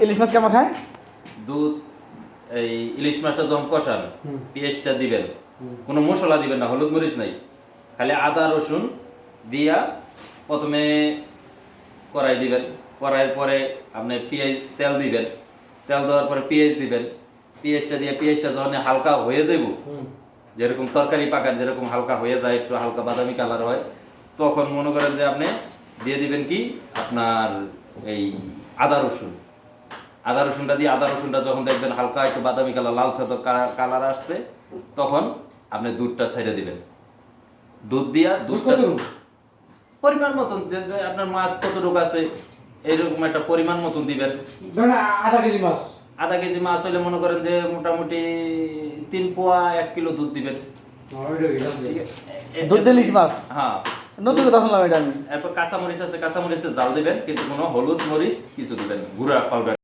ইলিশ মাছ কেমন খায়? দুধ এই ইলিশ মাছটা যখন কষান পেঁয়াজটা দিবেন, কোনো মশলা দিবেন না, হলুদ মরিচ নাই, খালি আদা রসুন দিয়া প্রথমে কড়াই দিবেন, কড়াইয়ের পরে আপনি পেঁয়াজ তেল দিবেন, তেল দেওয়ার পরে পেঁয়াজ দিবেন, পেঁয়াজটা দিয়ে পেঁয়াজটা যখন হালকা হয়ে যাব, যেরকম তরকারি পাকান যেরকম হালকা হয়ে যায়, একটু হালকা বাদামি কালার হয়, তখন মনে করেন যে আপনি দিয়ে দিবেন কি আপনার এই আদা রসুন। আদা রসুনটা দিয়ে আদা রসুনটা যখন দেখবেন হালকা একটু বাদামি কালার লালচে তো কালার আসছে, তখন আপনি দুধটা ছেড়ে দিবেন। দুধ দিয়া দুধটা পরিমাণ মতন, যে আপনার মাছ কতটুকু আছে এইরকম একটা পরিমাণ মতন দিবেন। আধা কেজি মাছ, আধা কেজি মাছ হলে মনে করেন যে মোটামুটি 3 পোয়া 1 কিলো দুধ দিবেন। দুধ ইলিশ মাছ, হ্যাঁ, নতুন কথা শুনলাম এটা আমি। এরপর কাঁচামরিচ আছে, কাঁচামরিচের জাল দিবেন, কিন্তু কোনো হলুদ মরিচ কিছু দিবেন, গুঁড়া পাউডার।